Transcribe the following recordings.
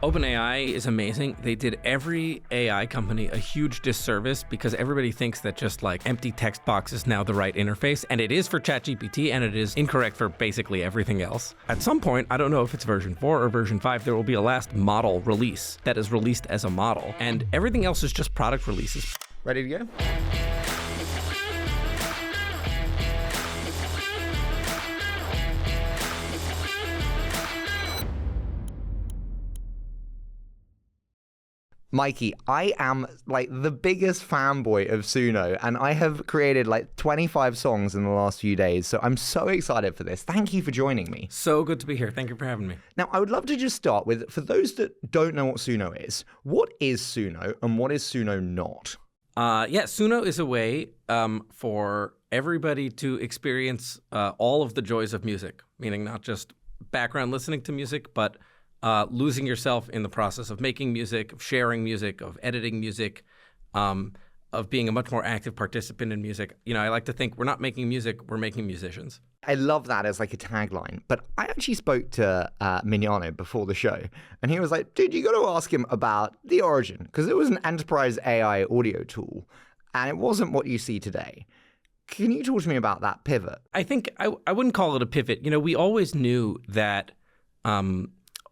OpenAI is amazing. They did every AI company a huge disservice because everybody thinks that just like empty text box is now the right interface, and it is for ChatGPT, and it is incorrect for basically everything else. At some point, I don't know if it's version 4 or version 5, there will be a last model release that is released as a model, and everything else is just product releases. Ready to go? Mikey, I am like the biggest fanboy of Suno, and I have created like 25 songs in the last few days, so I'm so excited for this. Thank you for joining me. So good to be here. Thank you for having me. Now, I would love to just start with, for those that don't know what Suno is, what is Suno and what is Suno not? Suno is a way for everybody to experience all of the joys of music, meaning not just background listening to music, but losing yourself in the process of making music, of sharing music, of editing music, of being a much more active participant in music. You know, I like to think we're not making music, we're making musicians. I love that as like a tagline, but I actually spoke to Mignano before the show, and he was like, dude, you got to ask him about the origin, because it was an enterprise AI audio tool, and it wasn't what you see today. Can you talk to me about that pivot? I think I wouldn't call it a pivot. You know, we always knew that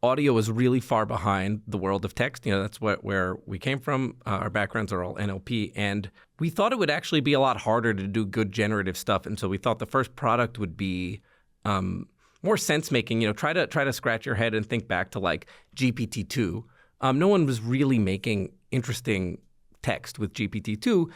audio is really far behind the world of text. You know, that's where we came from. Our backgrounds are all NLP. And we thought it would actually be a lot harder to do good generative stuff. And so we thought the first product would be more sense-making. You know, try to scratch your head and think back to like GPT-2. No one was really making interesting text with GPT-2,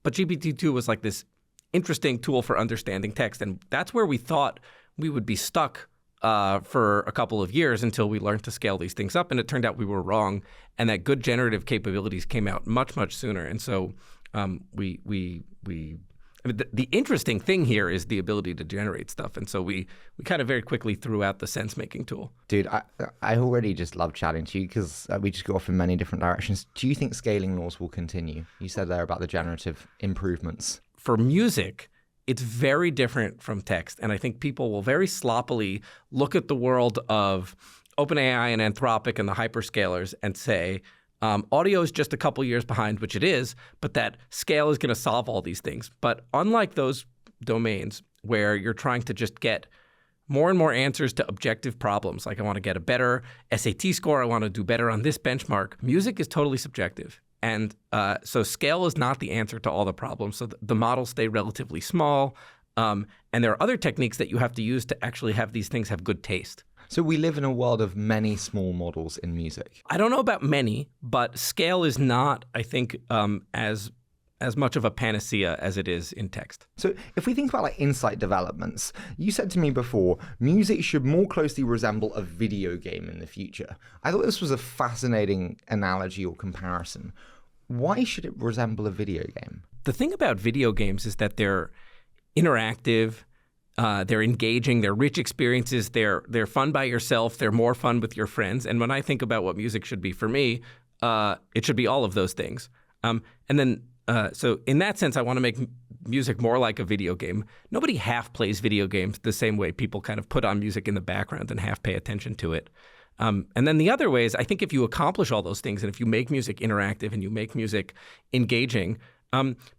but GPT-2 was like this interesting tool for understanding text. And that's where we thought we would be stuck for a couple of years until we learned to scale these things up. And it turned out we were wrong, and that good generative capabilities came out much, much sooner. And so the interesting thing here is the ability to generate stuff. And so we kind of very quickly threw out the sense-making tool. Dude, I already just love chatting to you because we just go off in many different directions. Do you think scaling laws will continue? You said there about the generative improvements. For music, it's very different from text. And I think people will very sloppily look at the world of OpenAI and Anthropic and the hyperscalers and say, audio is just a couple years behind, which it is, but that scale is going to solve all these things. But unlike those domains where you're trying to just get more and more answers to objective problems, like I want to get a better SAT score, I want to do better on this benchmark, music is totally subjective. And so scale is not the answer to all the problems. So the models stay relatively small. And there are other techniques that you have to use to actually have these things have good taste. So we live in a world of many small models in music. I don't know about many, but scale is not, I think, as much of a panacea as it is in text. So if we think about like insight developments, you said to me before, music should more closely resemble a video game in the future. I thought this was a fascinating analogy or comparison. Why should it resemble a video game? The thing about video games is that they're interactive, they're engaging, they're rich experiences, they're fun by yourself, they're more fun with your friends. And when I think about what music should be for me, it should be all of those things. So in that sense, I want to make music more like a video game. Nobody half plays video games the same way people kind of put on music in the background and half pay attention to it. And then the other way is, I think if you accomplish all those things and if you make music interactive and you make music engaging,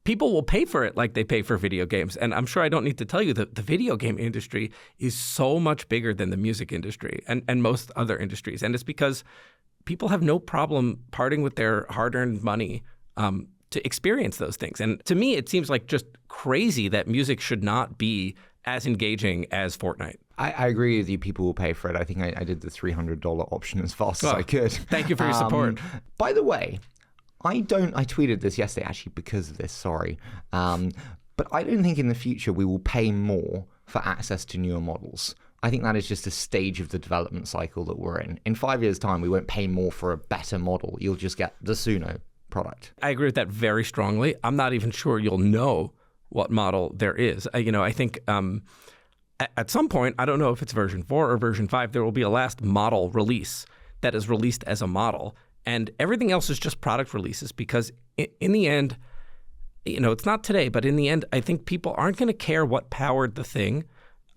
people will pay for it like they pay for video games. And I'm sure I don't need to tell you that the video game industry is so much bigger than the music industry and most other industries. And it's because people have no problem parting with their hard-earned money to experience those things. And to me, it seems like just crazy that music should not be as engaging as Fortnite. I agree with you. People will pay for it. I think I did the $300 option as fast as I could. Thank you for your support. By the way, I tweeted this yesterday actually because of this, sorry. But I don't think in the future we will pay more for access to newer models. I think that is just a stage of the development cycle that we're in. In 5 years' time, we won't pay more for a better model. You'll just get the Suno product. I agree with that very strongly. I'm not even sure you'll know what model there is. I think at some point, I don't know if it's version 4 or version 5, there will be a last model release that is released as a model. And everything else is just product releases because in the end, it's not today, but in the end, I think people aren't going to care what powered the thing.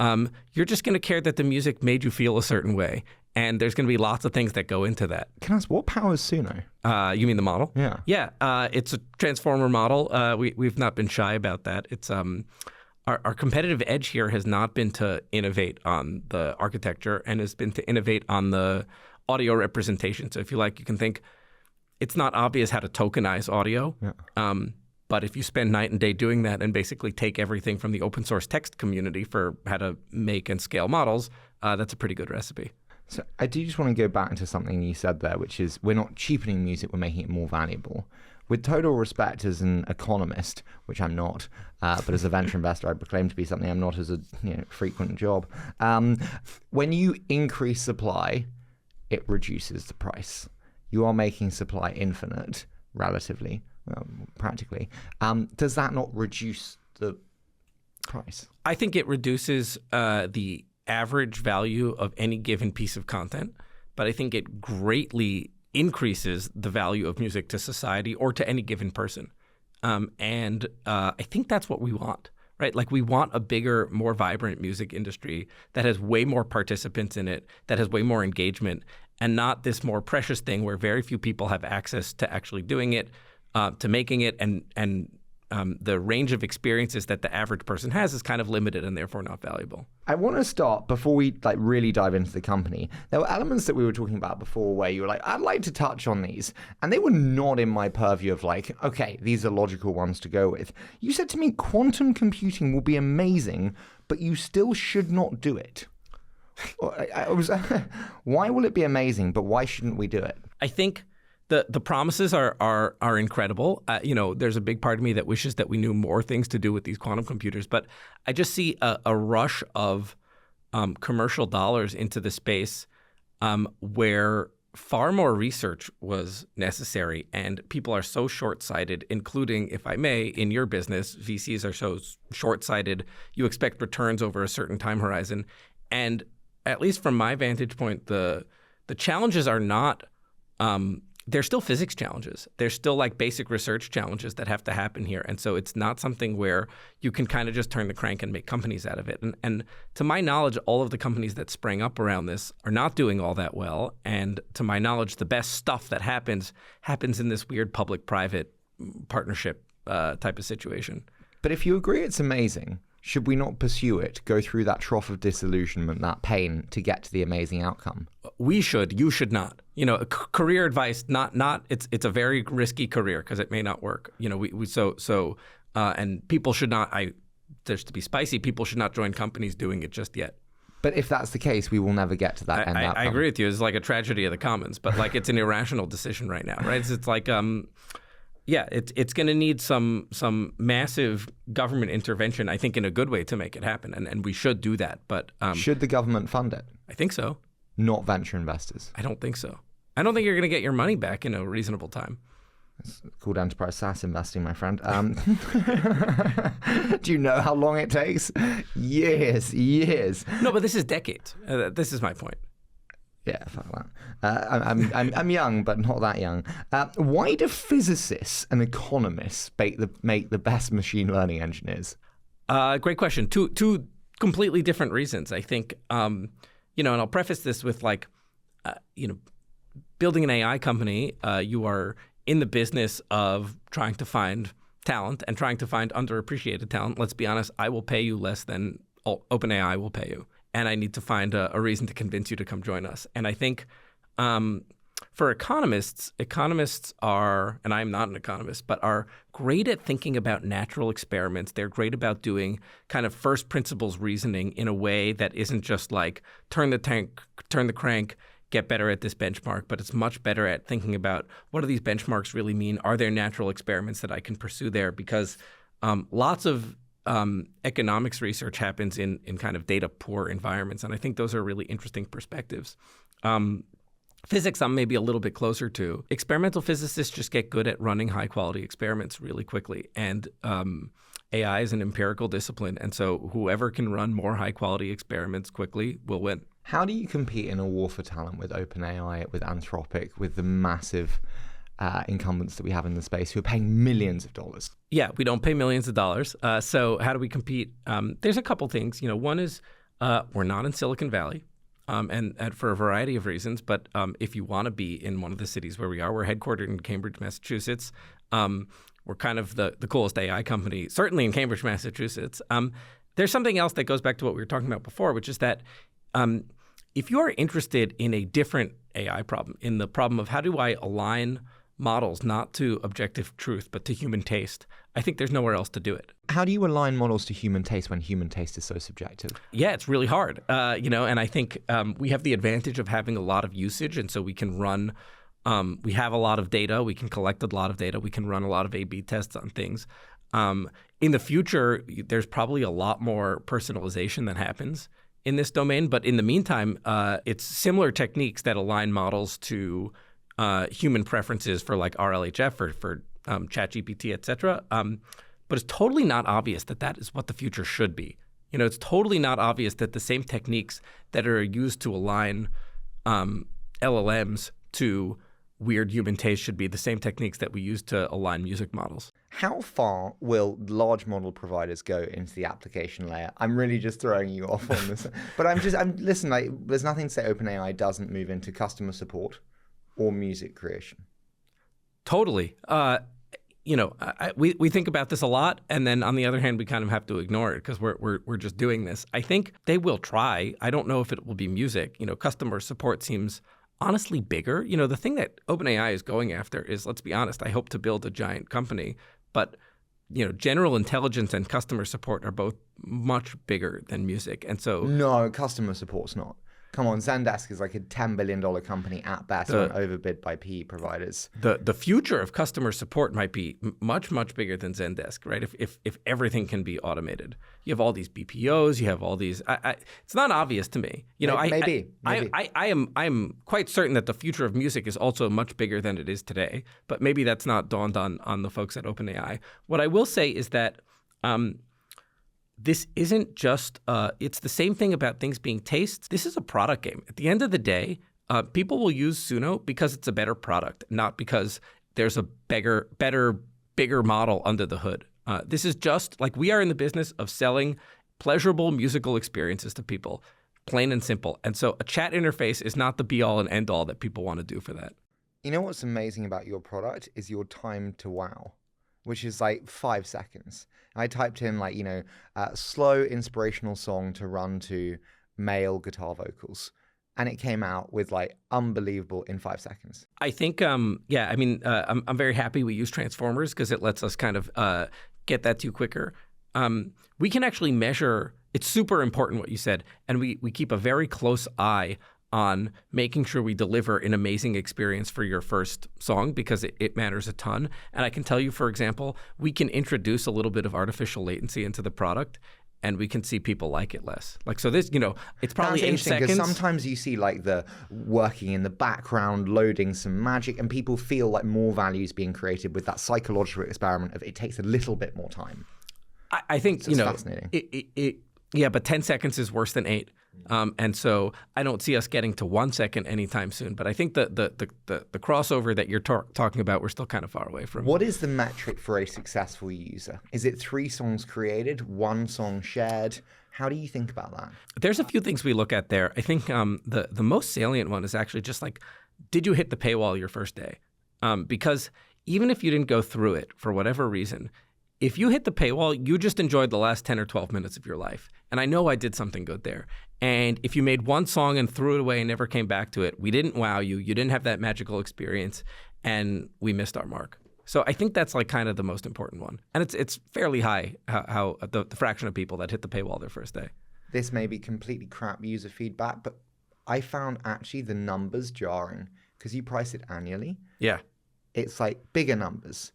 You're just going to care that the music made you feel a certain way. And there's going to be lots of things that go into that. Can I ask, what powers Suno? You mean the model? Yeah. Yeah, it's a transformer model. We've not been shy about that. It's our competitive edge here has not been to innovate on the architecture and has been to innovate on the audio representation. So if you like, you can think it's not obvious how to tokenize audio. Yeah. But if you spend night and day doing that and basically take everything from the open source text community for how to make and scale models, that's a pretty good recipe. So I do just want to go back to something you said there, which is we're not cheapening music, we're making it more valuable. With total respect as an economist, which I'm not, but as a venture investor, I proclaim to be something I'm not as a frequent job. When you increase supply, it reduces the price. You are making supply infinite, relatively, practically. Does that not reduce the price? I think it reduces the average value of any given piece of content, but I think it greatly increases the value of music to society or to any given person. And I think that's what we want, right? Like we want a bigger, more vibrant music industry that has way more participants in it, that has way more engagement, and not this more precious thing where very few people have access to actually doing it, to making it, and the range of experiences that the average person has is kind of limited and therefore not valuable. I want to start, before we really dive into the company, there were elements that we were talking about before where you were like, I'd like to touch on these. And they were not in my purview of like, okay, these are logical ones to go with. You said to me, quantum computing will be amazing, but you still should not do it. Why will it be amazing, but why shouldn't we do it? I think the promises are incredible. There's a big part of me that wishes that we knew more things to do with these quantum computers, but I just see a rush of commercial dollars into the space where far more research was necessary, and people are so short-sighted, including, if I may, in your business, VCs are so short-sighted. You expect returns over a certain time horizon, and at least from my vantage point, the challenges are not. They're still physics challenges. They're still like basic research challenges that have to happen here. And so it's not something where you can kind of just turn the crank and make companies out of it. And to my knowledge, all of the companies that sprang up around this are not doing all that well. And to my knowledge, the best stuff that happens in this weird public-private partnership type of situation. But if you agree it's amazing, should we not pursue it, go through that trough of disillusionment, that pain, to get to the amazing outcome? We should. You should not. Career advice. Not. It's a very risky career because it may not work. And people should not. Just to be spicy, people should not join companies doing it just yet. But if that's the case, we will never get to that end outcome. I agree with you. It's like a tragedy of the commons, but like it's an irrational decision right now, right? It's like yeah, it's going to need some massive government intervention, I think, in a good way to make it happen, and we should do that. But should the government fund it? I think so. Not venture investors? I don't think so. I don't think you're going to get your money back in a reasonable time. It's called enterprise SaaS investing, my friend. Do you know how long it takes? Years. No, but this is decades. This is my point. Yeah, fuck that. I'm young, but not that young. Why do physicists and economists make the best machine learning engineers? Great question. Two completely different reasons, I think. And I'll preface this with building an AI company, you are in the business of trying to find talent and trying to find underappreciated talent. Let's be honest, I will pay you less than OpenAI will pay you. And I need to find a reason to convince you to come join us. And I think for economists are, and I'm not an economist, but are great at thinking about natural experiments. They're great about doing kind of first principles reasoning in a way that isn't just like turn the crank, get better at this benchmark, but it's much better at thinking about what do these benchmarks really mean? Are there natural experiments that I can pursue there? Because lots of economics research happens in kind of data poor environments. And I think those are really interesting perspectives. Physics, I'm maybe a little bit closer to. Experimental physicists just get good at running high quality experiments really quickly. And AI is an empirical discipline. And so whoever can run more high quality experiments quickly will win. How do you compete in a war for talent with OpenAI, with Anthropic, with the massive incumbents that we have in the space who are paying millions of dollars? Yeah, we don't pay millions of dollars. So how do we compete? There's a couple things. One is we're not in Silicon Valley. and for a variety of reasons. But if you want to be in one of the cities where we are, we're headquartered in Cambridge, Massachusetts. We're kind of the coolest AI company, certainly in Cambridge, Massachusetts. There's something else that goes back to what we were talking about before, which is that if you are interested in a different AI problem, in the problem of how do I align models not to objective truth but to human taste, I think there's nowhere else to do it. How do you align models to human taste when human taste is so subjective? Yeah, it's really hard. And I think we have the advantage of having a lot of usage, and so we can run. We have a lot of data. We can collect a lot of data. We can run a lot of A/B tests on things. In the future, there's probably a lot more personalization that happens in this domain. But in the meantime, it's similar techniques that align models to human preferences for like RLHF or for ChatGPT, et cetera. But it's totally not obvious that that is what the future should be. It's totally not obvious that the same techniques that are used to align LLMs to weird human taste should be the same techniques that we use to align music models. How far will large model providers go into the application layer? I'm really just throwing you off on this. But listen, there's nothing to say OpenAI doesn't move into customer support or music creation. Totally. We think about this a lot, and then on the other hand, we kind of have to ignore it because we're just doing this. I think they will try. I don't know if it will be music. Customer support seems honestly bigger. The thing that OpenAI is going after is, let's be honest, I hope to build a giant company, but general intelligence and customer support are both much bigger than music, and so no, customer support's not. Come on, Zendesk is like a $10 billion company at best when overbid by PE providers. The future of customer support might be much, much bigger than Zendesk, right? If everything can be automated. You have all these BPOs, you have all these it's not obvious to me. Maybe. I am quite certain that the future of music is also much bigger than it is today, but maybe that's not dawned on the folks at OpenAI. What I will say is that this isn't just, it's the same thing about things being tastes. This is a product game. At the end of the day, people will use Suno because it's a better product, not because there's a better, bigger model under the hood. This is just like we are in the business of selling pleasurable musical experiences to people, plain and simple. And so a chat interface is not the be-all and end-all that people want to do for that. You know what's amazing about your product is your time to wow, which is like 5 seconds. I typed in slow inspirational song to run to male guitar vocals, and it came out with unbelievable in 5 seconds. I think, I'm very happy we use transformers because it lets us kind of get that to you quicker. We can actually measure. It's super important what you said, and we keep a very close eye on making sure we deliver an amazing experience for your first song because it matters a ton. And I can tell you, for example, we can introduce a little bit of artificial latency into the product and we can see people like it less. So this, it's probably 8 seconds. Because sometimes you see the working in the background, loading some magic, and people feel like more value is being created with that psychological experiment of it takes a little bit more time. I think, so it's fascinating. Yeah, but 10 seconds is worse than 8. And so I don't see us getting to 1 second anytime soon. But I think the crossover that you're talking about, we're still kind of far away from. What is the metric for a successful user? Is it 3 songs created, 1 song shared? How do you think about that? There's a few things we look at there. I think the most salient one is actually just did you hit the paywall your first day? Because even if you didn't go through it for whatever reason, if you hit the paywall, you just enjoyed the last 10 or 12 minutes of your life. And I know I did something good there. And if you made one song and threw it away and never came back to it, we didn't wow you. You didn't have that magical experience, and we missed our mark. So I think that's kind of the most important one. And it's fairly high how the fraction of people that hit the paywall their first day. This may be completely crap user feedback, but I found actually the numbers jarring because you price it annually. Yeah. It's bigger numbers.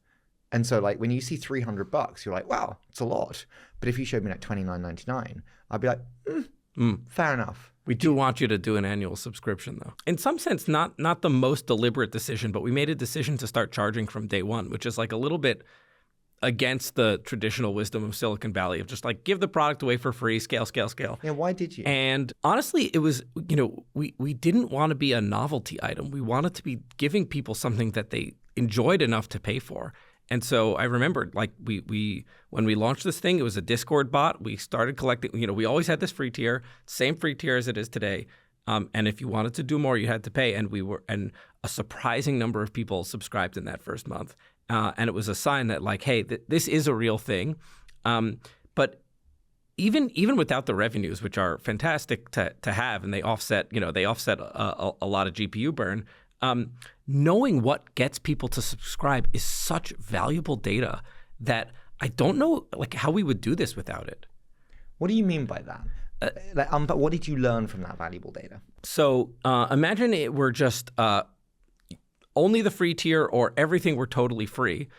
And so when you see $300, you're like, wow, it's a lot. But if you showed me $29.99, I'd be like, fair enough. We do want you to do an annual subscription, though. In some sense, not the most deliberate decision, but we made a decision to start charging from day one, which is a little bit against the traditional wisdom of Silicon Valley of just give the product away for free, scale. Yeah, why did you? And honestly, it was, we didn't want to be a novelty item. We wanted to be giving people something that they enjoyed enough to pay for. And so I remembered, we when we launched this thing, it was a Discord bot. We started collecting, we always had this free tier, same free tier as it is today. And if you wanted to do more, you had to pay. And a surprising number of people subscribed in that first month. And it was a sign that like, hey, this is a real thing. But even without the revenues, which are fantastic to have, and they offset a lot of GPU burn, knowing what gets people to subscribe is such valuable data that I don't know like how we would do this without it. What do you mean by that? But what did you learn from that valuable data? So imagine it were just only the free tier or everything were totally free.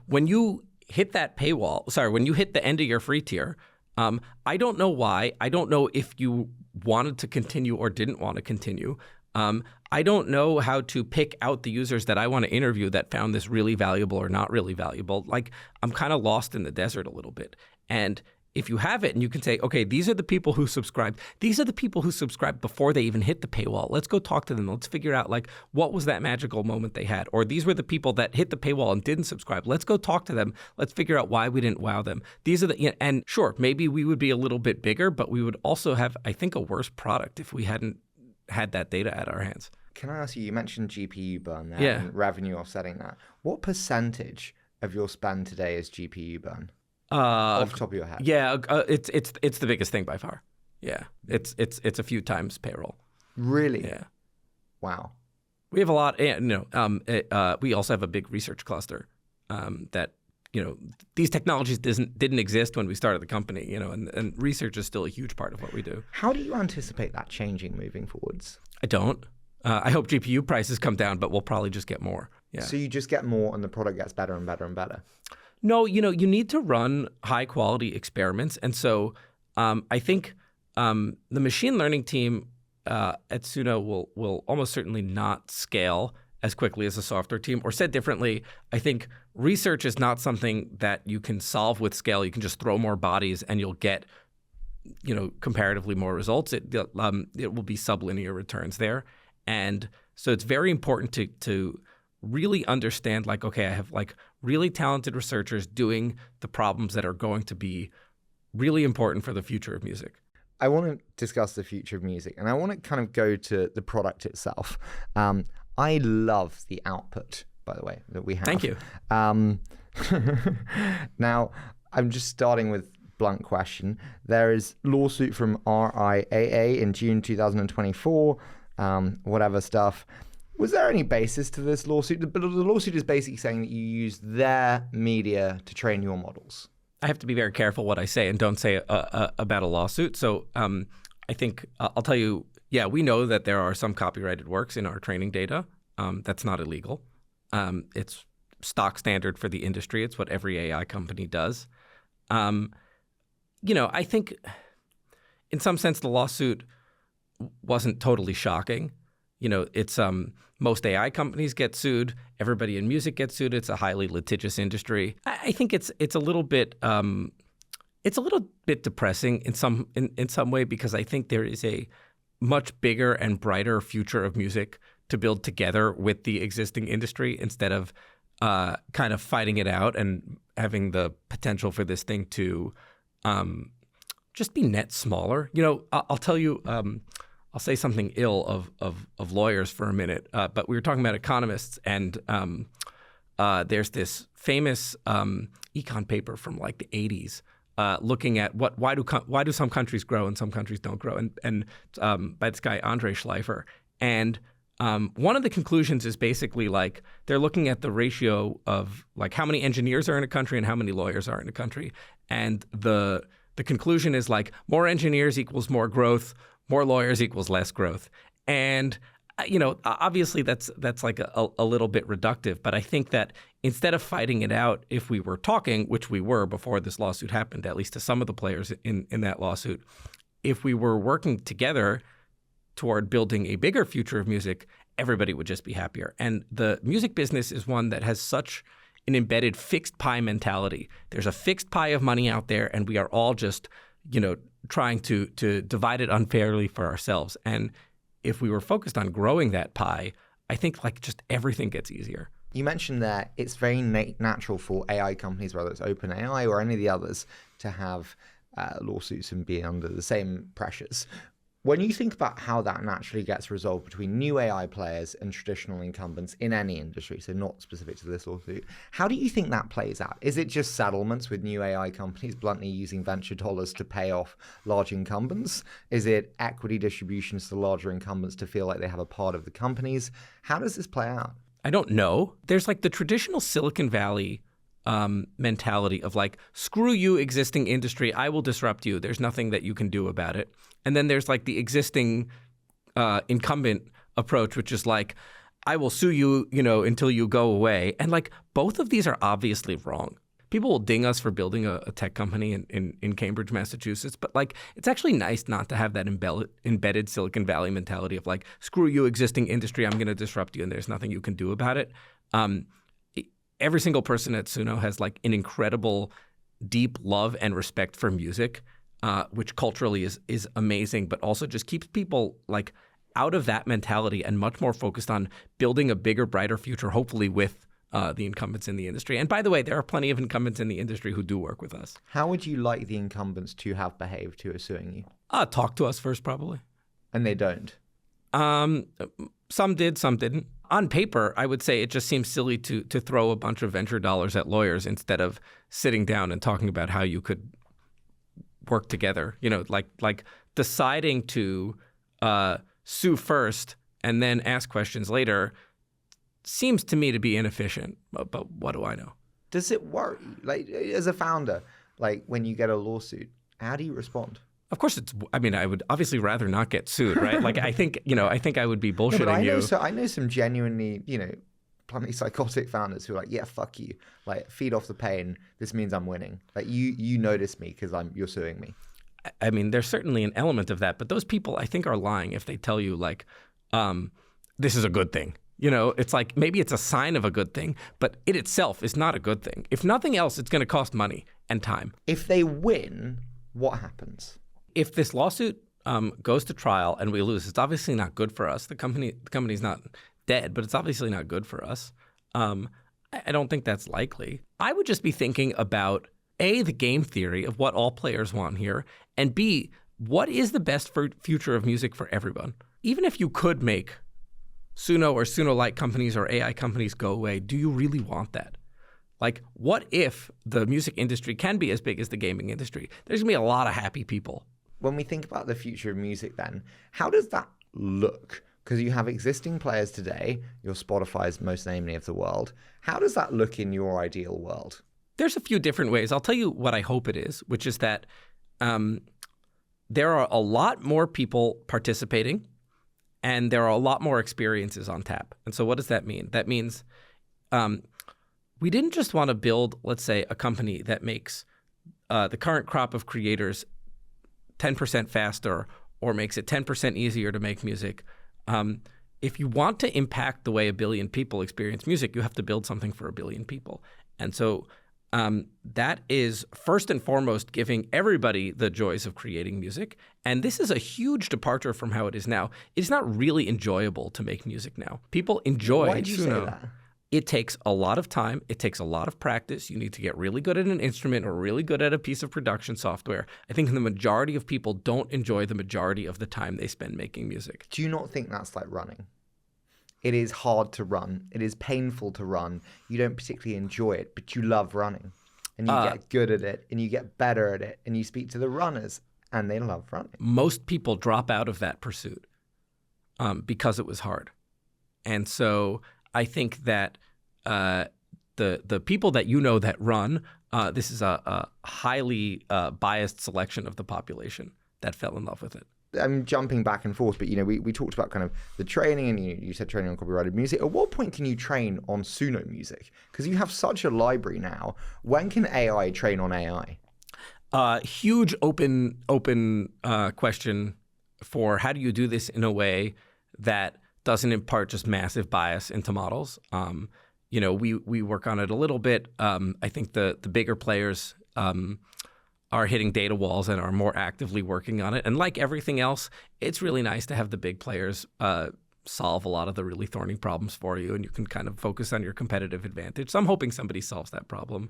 When you hit that paywall, when you hit the end of your free tier, I don't know why. I don't know if you wanted to continue or didn't want to continue. I don't know how to pick out the users that I want to interview that found this really valuable or not really valuable. Like I'm kind of lost in the desert a little bit. And if you have it and you can say, okay, these are the people who subscribed. These are the people who subscribed before they even hit the paywall. Let's go talk to them. Let's figure out like what was that magical moment they had. Or these were the people that hit the paywall and didn't subscribe. Let's go talk to them. Let's figure out why we didn't wow them. These are and sure, maybe we would be a little bit bigger, but we would also have, I think, a worse product if we hadn't had that data at our hands. Can I ask you mentioned GPU burn there and revenue offsetting that. What percentage of your spend today is GPU burn? Off the top of your head. Yeah, it's the biggest thing by far. Yeah, it's a few times payroll. Really? Yeah. Wow. We have a lot. We also have a big research cluster that these technologies didn't exist when we started the company. And research is still a huge part of what we do. How do you anticipate that changing moving forwards? I don't. I hope GPU prices come down, but we'll probably just get more. Yeah. So you just get more, and the product gets better and better and better. No, you need to run high quality experiments. And so I think the machine learning team at Suno will almost certainly not scale as quickly as a software team. Or said differently, I think research is not something that you can solve with scale. You can just throw more bodies and you'll get comparatively more results. It will be sublinear returns there. And so it's very important to really understand, like, okay, I have like really talented researchers doing the problems that are going to be really important for the future of music. I want to discuss the future of music, and I want to kind of go to the product itself. I love the output, by the way, that we have. Thank you. Now, I'm just starting with blunt question. There is lawsuit from RIAA in June 2024, whatever stuff. Was there any basis to this lawsuit? The lawsuit is basically saying that you use their media to train your models. I have to be very careful what I say and don't say about a lawsuit. So I think I'll tell you, yeah, we know that there are some copyrighted works in our training data. That's not illegal. It's stock standard for the industry. It's what every AI company does. I think in some sense the lawsuit wasn't totally shocking. It's most AI companies get sued. Everybody in music gets sued. It's a highly litigious industry. I think it's a little bit depressing in some way, because I think there is a much bigger and brighter future of music to build together with the existing industry, instead of kind of fighting it out and having the potential for this thing to just be net smaller. I'll tell you. I'll say something ill of lawyers for a minute, but we were talking about economists, and there's this famous econ paper from like the 80s looking at why do some countries grow and some countries don't grow, and by this guy Andre Schleifer. And one of the conclusions is basically like they're looking at the ratio of like how many engineers are in a country and how many lawyers are in a country, and the conclusion is like more engineers equals more growth. More lawyers equals less growth. And, obviously that's like a little bit reductive. But I think that instead of fighting it out, if we were talking, which we were before this lawsuit happened, at least to some of the players in that lawsuit, if we were working together toward building a bigger future of music, everybody would just be happier. And the music business is one that has such an embedded fixed pie mentality. There's a fixed pie of money out there, and we are all just, trying to divide it unfairly for ourselves. And if we were focused on growing that pie, I think like just everything gets easier. You mentioned that it's very natural for AI companies, whether it's OpenAI or any of the others, to have lawsuits and be under the same pressures. When you think about how that naturally gets resolved between new AI players and traditional incumbents in any industry, so not specific to this lawsuit, how do you think that plays out? Is it just settlements with new AI companies bluntly using venture dollars to pay off large incumbents? Is it equity distributions to larger incumbents to feel like they have a part of the companies? How does this play out? I don't know. There's like the traditional Silicon Valley mentality of like, screw you, existing industry, I will disrupt you. There's nothing that you can do about it. And then there's like the existing incumbent approach, which is like, I will sue you, until you go away. And like both of these are obviously wrong. People will ding us for building a tech company in Cambridge, Massachusetts, but like it's actually nice not to have that embedded Silicon Valley mentality of like, screw you, existing industry, I'm going to disrupt you, and there's nothing you can do about it. Every single person at Suno has like an incredible deep love and respect for music, which culturally is amazing, but also just keeps people like out of that mentality and much more focused on building a bigger, brighter future, hopefully with the incumbents in the industry. And by the way, there are plenty of incumbents in the industry who do work with us. How would you like the incumbents to have behaved who are suing you? Talk to us first, probably. And they don't? Some did, some didn't. On paper, I would say it just seems silly to throw a bunch of venture dollars at lawyers instead of sitting down and talking about how you could work together. Like deciding to sue first and then ask questions later seems to me to be inefficient. But what do I know? Does it worry? Like as a founder, like when you get a lawsuit, how do you respond? Of course, I would obviously rather not get sued, right? Like, I think I would be bullshitting you. I know some genuinely, plenty psychotic founders who are like, yeah, fuck you. Like, feed off the pain. This means I'm winning. Like, you notice me because you're suing me. I mean, there's certainly an element of that, but those people, I think, are lying if they tell you, like, this is a good thing. It's like maybe it's a sign of a good thing, but it itself is not a good thing. If nothing else, it's going to cost money and time. If they win, what happens? If this lawsuit goes to trial and we lose, it's obviously not good for us. The company's not dead, but it's obviously not good for us. I don't think that's likely. I would just be thinking about A, the game theory of what all players want here, and B, what is the best future of music for everyone? Even if you could make Suno or Suno-like companies or AI companies go away, do you really want that? Like, what if the music industry can be as big as the gaming industry? There's going to be a lot of happy people. When we think about the future of music then, how does that look? Because you have existing players today, your Spotify's most namely of the world. How does that look in your ideal world? There's a few different ways. I'll tell you what I hope it is, which is that there are a lot more people participating and there are a lot more experiences on tap. And so what does that mean? That means we didn't just want to build, let's say, a company that makes the current crop of creators 10% faster or makes it 10% easier to make music. If you want to impact the way 1 billion people experience music, you have to build something for 1 billion people. And so that is first and foremost giving everybody the joys of creating music. And this is a huge departure from how it is now. It's not really enjoyable to make music now. People enjoy Why did you say that? It takes a lot of time. It takes a lot of practice. You need to get really good at an instrument or really good at a piece of production software. I think the majority of people don't enjoy the majority of the time they spend making music. Do you not think that's like running? It is hard to run. It is painful to run. You don't particularly enjoy it, but you love running. And you get good at it, and you get better at it, and you speak to the runners, and they love running. Most people drop out of that pursuit because it was hard. And so I think that the people that that run, this is a highly biased selection of the population that fell in love with it. I'm jumping back and forth, but we talked about kind of the training, and you said training on copyrighted music. At what point can you train on Suno music? Because you have such a library now. When can AI train on AI? Huge open question for how do you do this in a way that doesn't impart just massive bias into models. We work on it a little bit. I think the bigger players are hitting data walls and are more actively working on it. And like everything else, it's really nice to have the big players solve a lot of the really thorny problems for you, and you can kind of focus on your competitive advantage. So I'm hoping somebody solves that problem,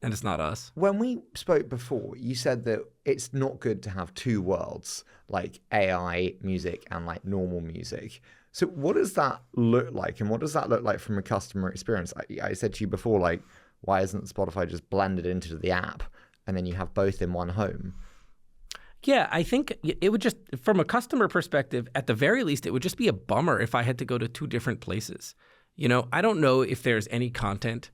and it's not us. When we spoke before, you said that it's not good to have two worlds, like AI music and like normal music. So what does that look like? And what does that look like from a customer experience? I said to you before, like, why isn't Spotify just blended into the app and then you have both in one home? Yeah, I think it would just, from a customer perspective, at the very least, it would just be a bummer if I had to go to two different places. You know, I don't know if there's any content.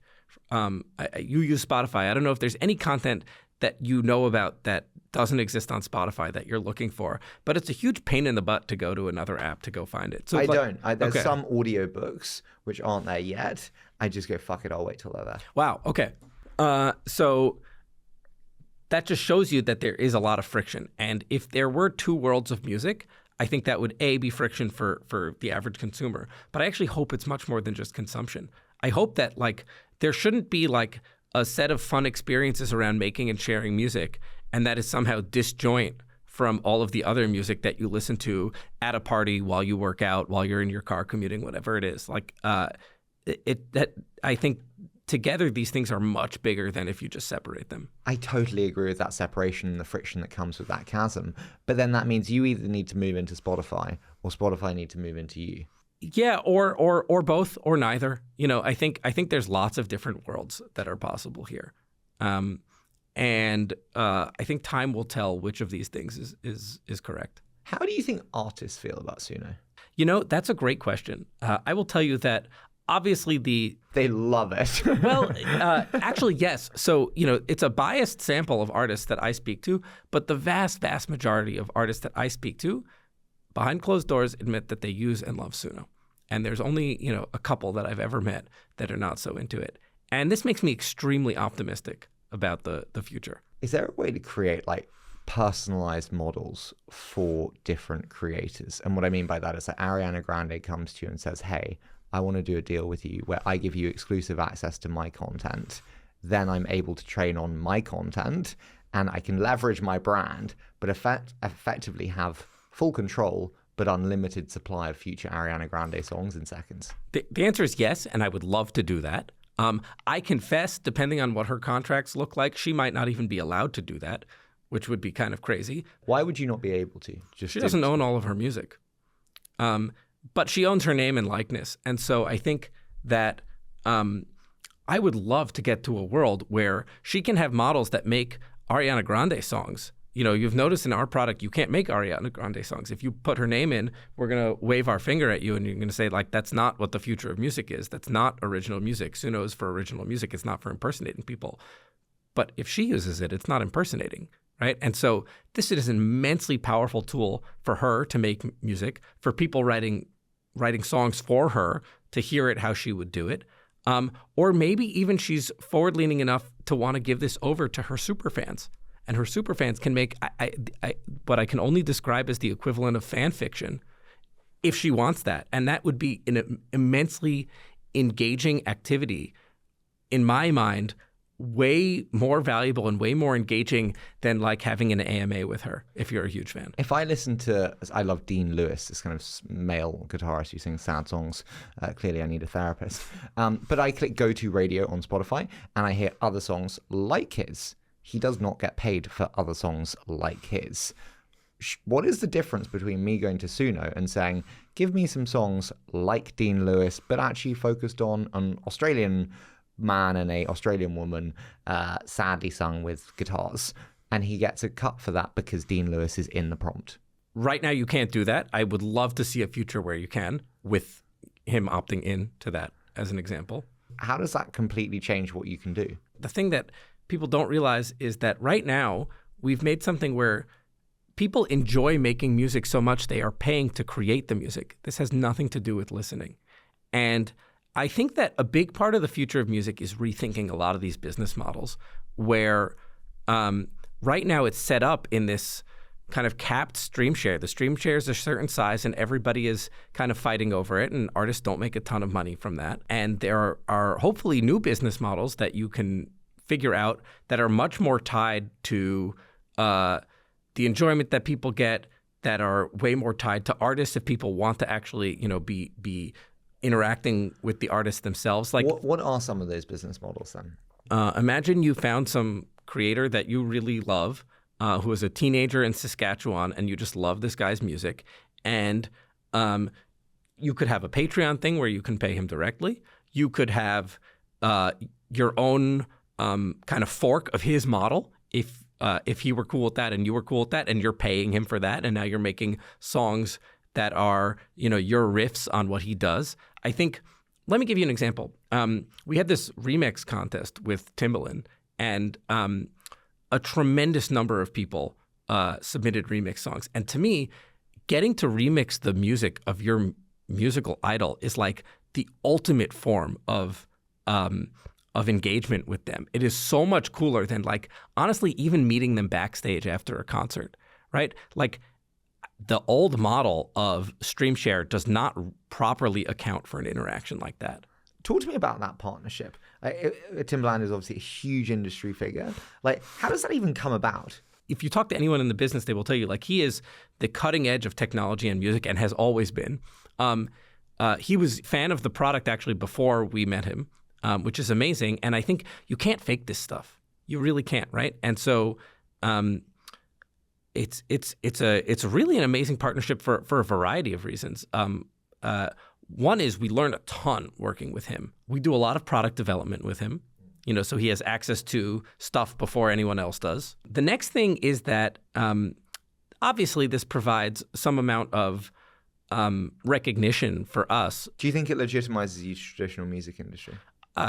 You use Spotify. I don't know if there's any content that you know about that doesn't exist on Spotify that you're looking for. But it's a huge pain in the butt to go to another app to go find it. So There's some audiobooks which aren't there yet. I just go, fuck it, I'll wait till they're there. Wow, okay. So that just shows you that there is a lot of friction. And if there were two worlds of music, I think that would, be friction for the average consumer. But I actually hope it's much more than just consumption. I hope that, like, there shouldn't be, like, a set of fun experiences around making and sharing music, and that is somehow disjoint from all of the other music that you listen to at a party, while you work out, while you're in your car commuting, whatever it is. Like, I think together these things are much bigger than if you just separate them. I totally agree with that separation and the friction that comes with that chasm. But then that means you either need to move into Spotify or Spotify need to move into you. Yeah, or both, or neither. You know, I think there's lots of different worlds that are possible here. And I think time will tell which of these things is correct. How do you think artists feel about Suno? You know, that's a great question. I will tell you that obviously they love it. Well, actually, yes. So, you know, it's a biased sample of artists that I speak to, but the vast, vast majority of artists that I speak to, behind closed doors, admit that they use and love Suno. And there's only, you know, a couple that I've ever met that are not so into it. And this makes me extremely optimistic about the future. Is there a way to create, like, personalized models for different creators? And what I mean by that is that Ariana Grande comes to you and says, hey, I want to do a deal with you where I give you exclusive access to my content. Then I'm able to train on my content and I can leverage my brand, but effectively have full control but unlimited supply of future Ariana Grande songs in seconds. The answer is yes, and I would love to do that. I confess, depending on what her contracts look like, she might not even be allowed to do that, which would be kind of crazy. Why would you not be able to? She doesn't own all of her music. But she owns her name and likeness. And so I think that I would love to get to a world where she can have models that make Ariana Grande songs. You know, you've noticed in our product, you can't make Ariana Grande songs. If you put her name in, we're going to wave our finger at you and you're going to say, like, that's not what the future of music is. That's not original music. Suno is for original music. It's not for impersonating people. But if she uses it, it's not impersonating, right? And so this is an immensely powerful tool for her to make music, for people writing songs for her to hear it how she would do it. Or maybe even she's forward-leaning enough to want to give this over to her superfans. And her superfans can make what I can only describe as the equivalent of fan fiction if she wants that. And that would be an immensely engaging activity, in my mind, way more valuable and way more engaging than like having an AMA with her, if you're a huge fan. If I listen to, I love Dean Lewis, this kind of male guitarist who sings sad songs. Clearly I need a therapist. But I click go to radio on Spotify and I hear other songs like his. He does not get paid for other songs like his. What is the difference between me going to Suno and saying, give me some songs like Dean Lewis, but actually focused on an Australian man and a Australian woman, sadly sung with guitars, and he gets a cut for that because Dean Lewis is in the prompt? Right now you can't do that. I would love to see a future where you can, with him opting in to that as an example. How does that completely change what you can do? The thing that people don't realize is that right now we've made something where people enjoy making music so much they are paying to create the music. This has nothing to do with listening. And I think that a big part of the future of music is rethinking a lot of these business models where right now it's set up in this kind of capped stream share. The stream share is a certain size and everybody is kind of fighting over it, and artists don't make a ton of money from that. And there are hopefully new business models that you can figure out that are much more tied to the enjoyment that people get, that are way more tied to artists if people want to actually, be interacting with the artists themselves. Like, what are some of those business models then? Imagine you found some creator that you really love, who is a teenager in Saskatchewan, and you just love this guy's music. And you could have a Patreon thing where you can pay him directly. You could have your own kind of fork of his model if he were cool with that and you were cool with that, and you're paying him for that, and now you're making songs that are, your riffs on what he does. I think, let me give you an example. We had this remix contest with Timbaland, and a tremendous number of people submitted remix songs. And to me, getting to remix the music of your musical idol is like the ultimate form of engagement with them. It is so much cooler than, like, honestly, even meeting them backstage after a concert, right? Like, the old model of stream share does not properly account for an interaction like that. Talk to me about that partnership. Timbaland is obviously a huge industry figure. Like, how does that even come about? If you talk to anyone in the business, they will tell you, like, he is the cutting edge of technology and music and has always been. He was a fan of the product actually before we met him, which is amazing. And I think you can't fake this stuff. You really can't, right? And so it's really an amazing partnership for a variety of reasons. One is we learn a ton working with him. We do a lot of product development with him, so he has access to stuff before anyone else does. The next thing is that obviously this provides some amount of recognition for us. Do you think it legitimizes the traditional music industry?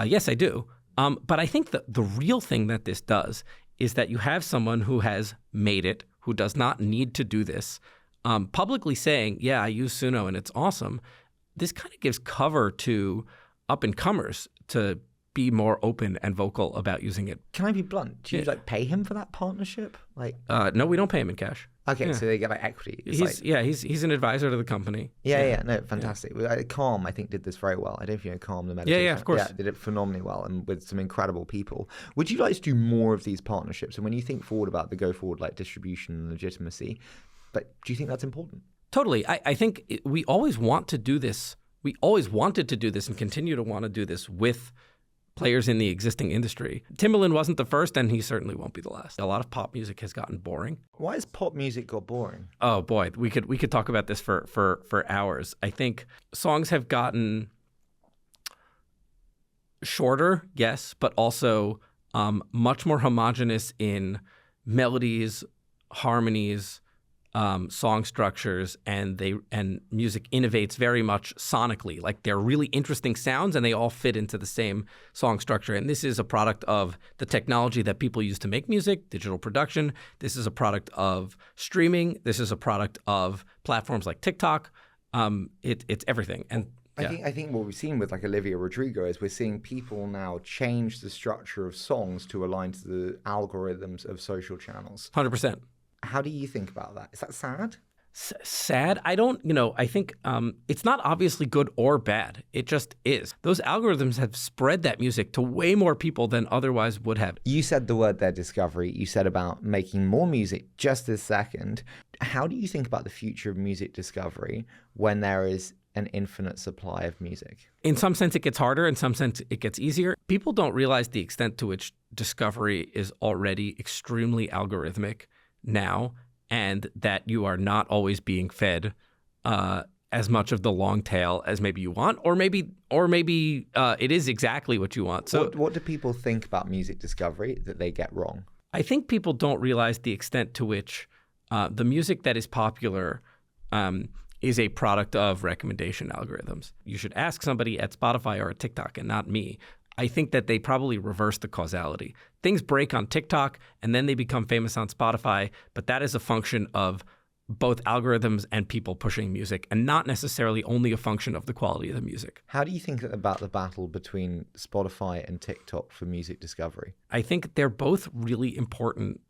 Yes, I do. But I think the real thing that this does is that you have someone who has made it, who does not need to do this, publicly saying, yeah, I use Suno and it's awesome. This kind of gives cover to up-and-comers to be more open and vocal about using it. Can I be blunt? Do you pay him for that partnership? No, we don't pay him in cash. Okay, so they get equity. He's an advisor to the company. No, fantastic. Yeah. Calm, I think, did this very well. I don't know if you know Calm, the meditation. Yeah, of course. Yeah, did it phenomenally well and with some incredible people. Would you like to do more of these partnerships? And when you think forward about the go forward, like distribution and legitimacy, do you think that's important? Totally. I think we always want to do this. We always wanted to do this and continue to want to do this with players in the existing industry. Timbaland wasn't the first, and he certainly won't be the last. A lot of pop music has gotten boring. Why has pop music got boring? Oh boy, we could talk about this for hours. I think songs have gotten shorter, yes, but also much more homogeneous in melodies, harmonies, song structures, and music innovates very much sonically. Like, they're really interesting sounds and they all fit into the same song structure. And this is a product of the technology that people use to make music, digital production. This is a product of streaming. This is a product of platforms like TikTok. It's everything. And I think what we've seen with Olivia Rodrigo is we're seeing people now change the structure of songs to align to the algorithms of social channels. 100%. How do you think about that? Is that sad? Sad? I don't, I think it's not obviously good or bad. It just is. Those algorithms have spread that music to way more people than otherwise would have. You said the word there, discovery. You said about making more music just this second. How do you think about the future of music discovery when there is an infinite supply of music? In some sense, it gets harder. In some sense, it gets easier. People don't realize the extent to which discovery is already extremely algorithmic now, and that you are not always being fed as much of the long tail as maybe you want, or maybe it is exactly what you want. So what do people think about music discovery that they get wrong? I think people don't realize the extent to which the music that is popular is a product of recommendation algorithms. You should ask somebody at Spotify or at TikTok and not me. I think that they probably reverse the causality. Things break on TikTok and then they become famous on Spotify, but that is a function of both algorithms and people pushing music, and not necessarily only a function of the quality of the music. How do you think about the battle between Spotify and TikTok for music discovery? I think they're both really important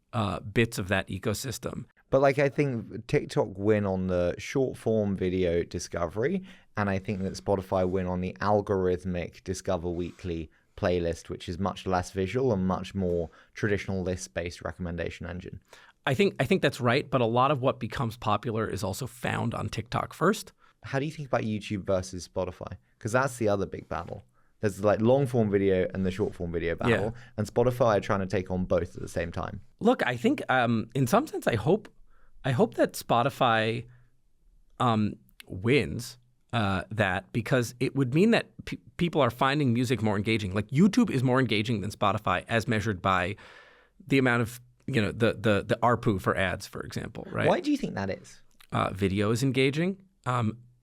bits of that ecosystem. But I think TikTok win on the short form video discovery, and I think that Spotify win on the algorithmic Discover Weekly playlist, which is much less visual and much more traditional list-based recommendation engine. I think that's right, but a lot of what becomes popular is also found on TikTok first. How do you think about YouTube versus Spotify? Because that's the other big battle. There's like long form video and the short form video battle, and Spotify are trying to take on both at the same time. Look, I think in some sense, I hope that Spotify wins that, because it would mean that people are finding music more engaging. Like YouTube is more engaging than Spotify as measured by the amount of the ARPU for ads, for example, right? Why do you think that is? Video is engaging.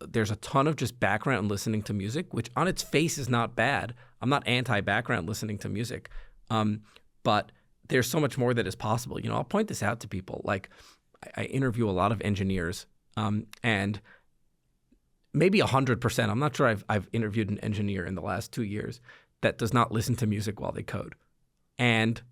There's a ton of just background listening to music, which on its face is not bad. I'm not anti-background listening to music, but there's so much more that is possible. I'll point this out to people. Like, I interview a lot of engineers, and maybe 100%. I'm not sure I've interviewed an engineer in the last 2 years that does not listen to music while they code, and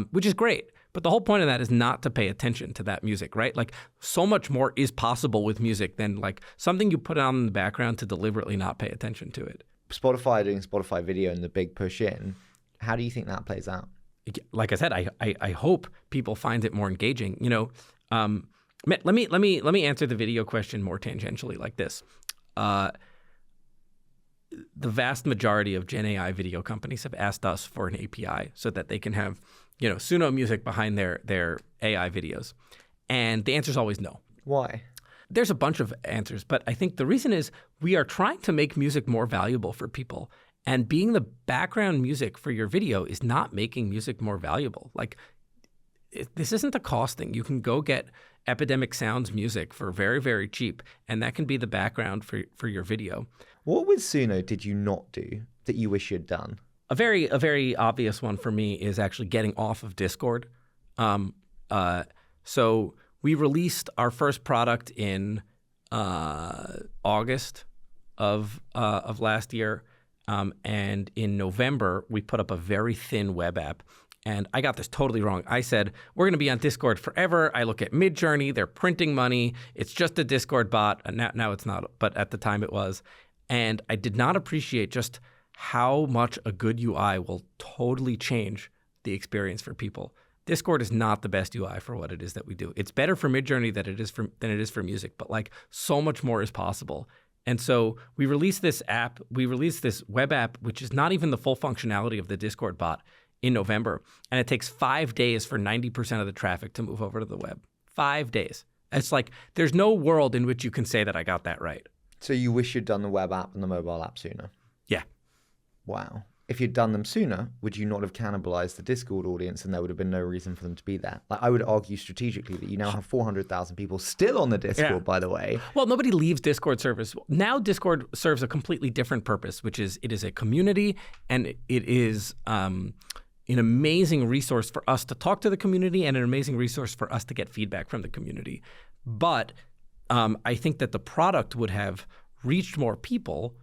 which is great. But the whole point of that is not to pay attention to that music, right? Like, so much more is possible with music than like something you put on in the background to deliberately not pay attention to it. Spotify doing Spotify video and the big push in. How do you think that plays out? Like I said, I hope people find it more engaging. Let me answer the video question more tangentially like this. The vast majority of Gen AI video companies have asked us for an API so that they can have Suno music behind their AI videos. And the answer is always no. Why? There's a bunch of answers, but I think the reason is we are trying to make music more valuable for people. And being the background music for your video is not making music more valuable. Like, this isn't a cost thing. You can go get Epidemic Sounds music for very, very cheap, and that can be the background for your video. What with Suno did you not do that you wish you'd done? A very obvious one for me is actually getting off of Discord. So we released our first product in August of last year, and in November we put up a very thin web app. And I got this totally wrong. I said, we're going to be on Discord forever. I look at Midjourney, they're printing money. It's just a Discord bot. Now it's not, but at the time it was. And I did not appreciate just how much a good UI will totally change the experience for people. Discord is not the best UI for what it is that we do. It's better for Midjourney than it is for music, but like so much more is possible. And so we released this app. We released this web app, which is not even the full functionality of the Discord bot, in November. And it takes 5 days for 90% of the traffic to move over to the web. 5 days. It's like there's no world in which you can say that I got that right. So you wish you'd done the web app and the mobile app sooner? Yeah. Wow. If you'd done them sooner, would you not have cannibalized the Discord audience and there would have been no reason for them to be there? Like, I would argue strategically that you now have 400,000 people still on the Discord, by the way. Well, nobody leaves Discord service. Now Discord serves a completely different purpose, which is it is a community, and it is an amazing resource for us to talk to the community and an amazing resource for us to get feedback from the community. But I think that the product would have reached more people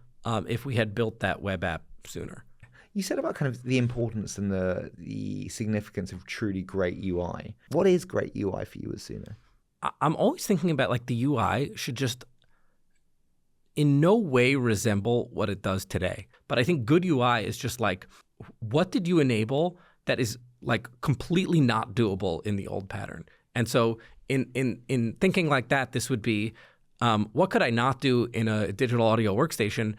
if we had built that web app sooner. You said about kind of the importance and the significance of truly great UI. What is great UI for you as Suno? I'm always thinking about like the UI should just in no way resemble what it does today. But I think good UI is just like, what did you enable that is like completely not doable in the old pattern? And so in thinking like that, this would be, what could I not do in a digital audio workstation?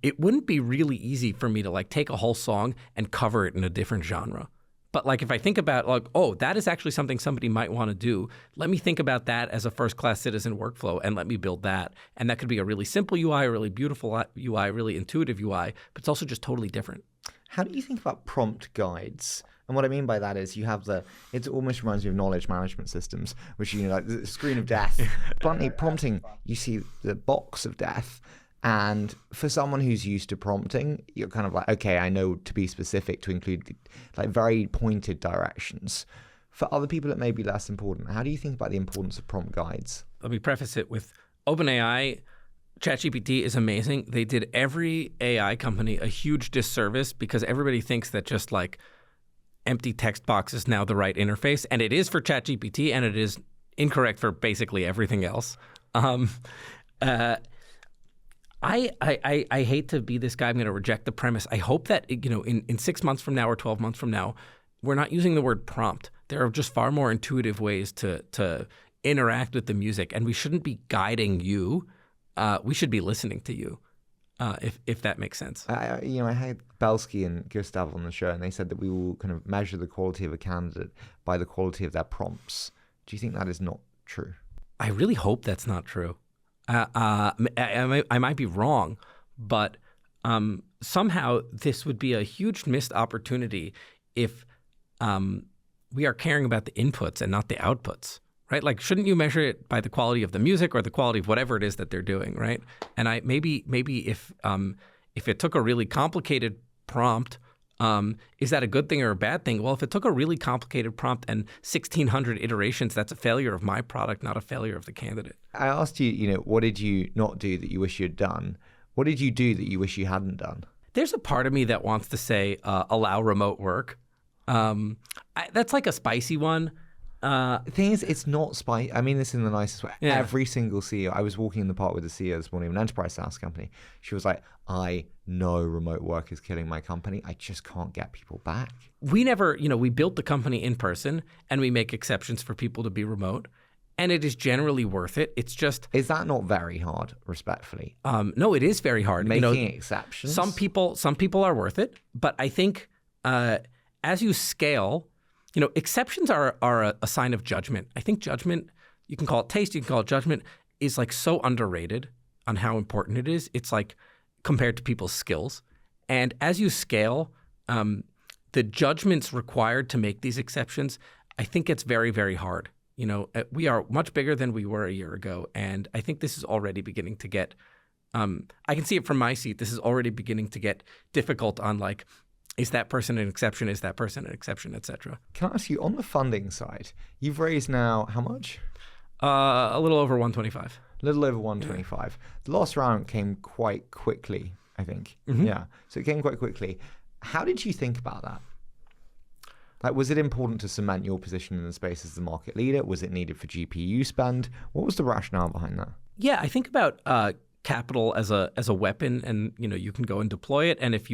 It wouldn't be really easy for me to like take a whole song and cover it in a different genre. But like if I think about like, oh, that is actually something somebody might want to do, let me think about that as a first-class citizen workflow and let me build that. And that could be a really simple UI, a really beautiful UI, really intuitive UI, but it's also just totally different. How do you think about prompt guides? And what I mean by that is you have it almost reminds me of knowledge management systems, which, like the screen of death. Bluntly prompting, you see the box of death. And for someone who's used to prompting, you're kind of like, okay, I know to be specific to include like very pointed directions. For other people, it may be less important. How do you think about the importance of prompt guides? Let me preface it with OpenAI. ChatGPT is amazing. They did every AI company a huge disservice because everybody thinks that just like empty text box is now the right interface. And it is for ChatGPT, and it is incorrect for basically everything else. I hate to be this guy. I'm going to reject the premise. I hope that in 6 months from now or 12 months from now, we're not using the word prompt. There are just far more intuitive ways to interact with the music, and we shouldn't be guiding you. We should be listening to you, if that makes sense. I had Belsky and Gustav on the show, and they said that we will kind of measure the quality of a candidate by the quality of their prompts. Do you think that is not true? I really hope that's not true. I might be wrong, but somehow this would be a huge missed opportunity if we are caring about the inputs and not the outputs, right? Like, shouldn't you measure it by the quality of the music or the quality of whatever it is that they're doing, right? And maybe if it took a really complicated prompt, is that a good thing or a bad thing? Well, if it took a really complicated prompt and 1,600 iterations, that's a failure of my product, not a failure of the candidate. I asked you, what did you not do that you wish you had done? What did you do that you wish you hadn't done? There's a part of me that wants to say allow remote work. That's like a spicy one. The thing is, it's not spicy. I mean this in the nicest way. Yeah. Every single CEO, I was walking in the park with the CEO this morning of an enterprise SaaS company. She was like, I know remote work is killing my company. I just can't get people back. We never, we built the company in person, and we make exceptions for people to be remote. And it is generally worth it. It's just... Is that not very hard, respectfully? No, it is very hard. Making exceptions? Some people are worth it. But I think as you scale, exceptions are a sign of judgment. I think judgment, you can call it taste, you can call it judgment, is like so underrated on how important it is. It's like compared to people's skills. And as you scale, the judgments required to make these exceptions, I think it's very, very hard. We are much bigger than we were a year ago, and I think this is already beginning to get I can see it from my seat. This is already beginning to get difficult on, like, is that person an exception? Is that person an exception, et cetera? Can I ask you, on the funding side, you've raised now how much? A little over 125. A little over 125. Yeah. The last round came quite quickly, I think. Mm-hmm. Yeah, so it came quite quickly. How did you think about that? Like, was it important to cement your position in the space as the market leader? Was it needed for GPU spend? What was the rationale behind that? Yeah, I think about capital as a weapon, and you can go and deploy it. And if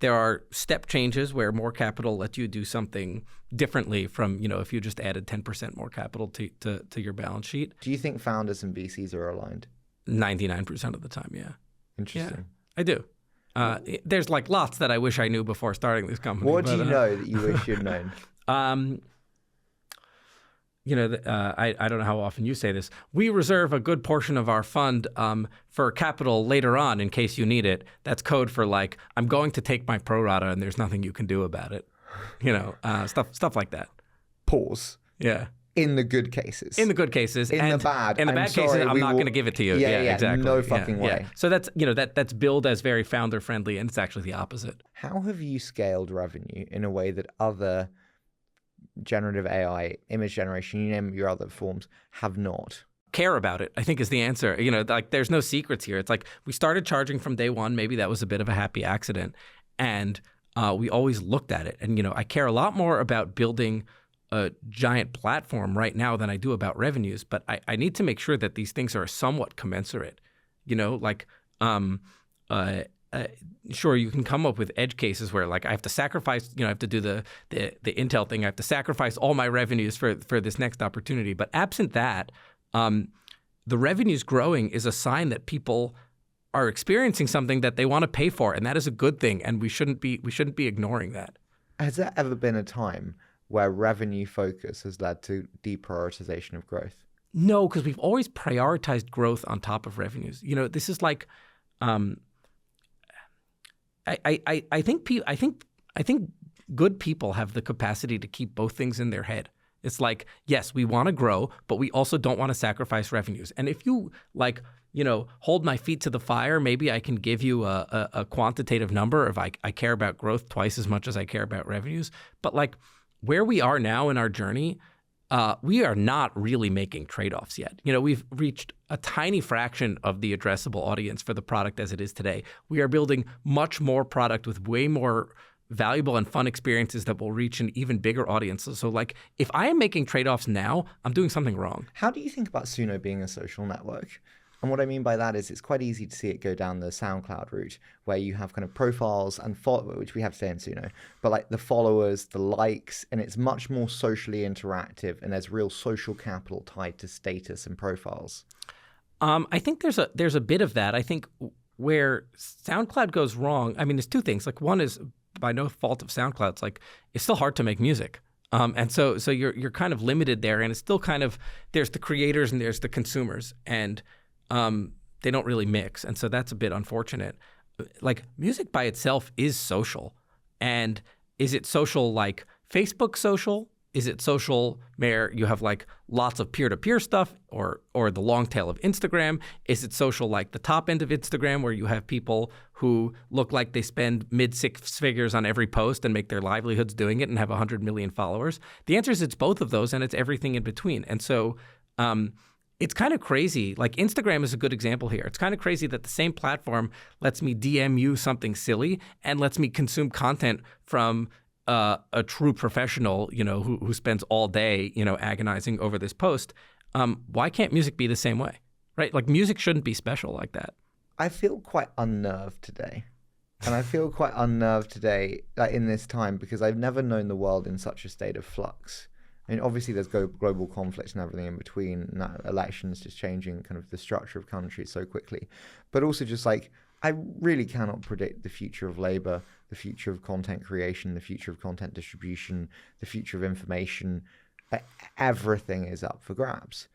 there are step changes where more capital lets you do something differently from if you just added 10% more capital to your balance sheet. Do you think founders and VCs are aligned? 99% of the time, yeah. Interesting. Yeah, I do. There's like lots that I wish I knew before starting this company. What do you know that you wish you'd known? I don't know how often you say this. We reserve a good portion of our fund for capital later on in case you need it. That's code for, like, I'm going to take my pro rata and there's nothing you can do about it. Stuff like that. Pause. Yeah. In the good cases. In the good cases. In the bad. In the bad cases, I'm not going to give it to you. Yeah, exactly. No fucking way. Yeah. So that's, that's billed as very founder friendly, and it's actually the opposite. How have you scaled revenue in a way that other generative AI, image generation, you name your other forms, have not? Care about it, I think, is the answer. Like, there's no secrets here. It's like we started charging from day one. Maybe that was a bit of a happy accident. And we always looked at it. And, I care a lot more about building a giant platform right now than I do about revenues. But I need to make sure that these things are somewhat commensurate. Sure, you can come up with edge cases where, like, I have to sacrifice, I have to do the Intel thing. I have to sacrifice all my revenues for this next opportunity. But absent that, the revenues growing is a sign that people are experiencing something that they want to pay for, and that is a good thing. And we shouldn't be ignoring that. Has there ever been a time where revenue focus has led to deprioritization of growth? No, because we've always prioritized growth on top of revenues. This is like, I think good people have the capacity to keep both things in their head. It's like, yes, we want to grow, but we also don't want to sacrifice revenues. And if you, like, hold my feet to the fire, maybe I can give you a quantitative number if I care about growth twice as much as I care about revenues. But, like, where we are now in our journey, we are not really making trade-offs yet. We've reached a tiny fraction of the addressable audience for the product as it is today. We are building much more product with way more valuable and fun experiences that will reach an even bigger audience. So, like, if I am making trade-offs now, I'm doing something wrong. How do you think about Suno being a social network? And what I mean by that is it's quite easy to see it go down the SoundCloud route, where you have kind of profiles and which we have today in Suno, but like the followers, the likes, and it's much more socially interactive, and there's real social capital tied to status and profiles. I think there's a bit of that. I think where SoundCloud goes wrong, I mean, there's two things. Like one is by no fault of SoundCloud, it's like it's still hard to make music. And so you're kind of limited there, and it's still kind of there's the creators and there's the consumers, and they don't really mix, and so that's a bit unfortunate. Like music by itself is social, and is it social like Facebook social? Is it social where you have like lots of peer-to-peer stuff, or the long tail of Instagram? Is it social like the top end of Instagram where you have people who look like they spend mid-six figures on every post and make their livelihoods doing it and have 100 million followers? The answer is it's both of those, and it's everything in between. And so it's kind of crazy. Like Instagram is a good example here. It's kind of crazy that the same platform lets me DM you something silly and lets me consume content from a true professional, who spends all day, agonizing over this post. Why can't music be the same way, right? Like music shouldn't be special like that. I feel quite unnerved today. And I feel quite unnerved today in this time because I've never known the world in such a state of flux. I mean, obviously there's global conflicts and everything in between, and elections just changing kind of the structure of countries so quickly. But also just like, I really cannot predict the future of labor, the future of content creation, the future of content distribution, the future of information. Everything is up for grabs.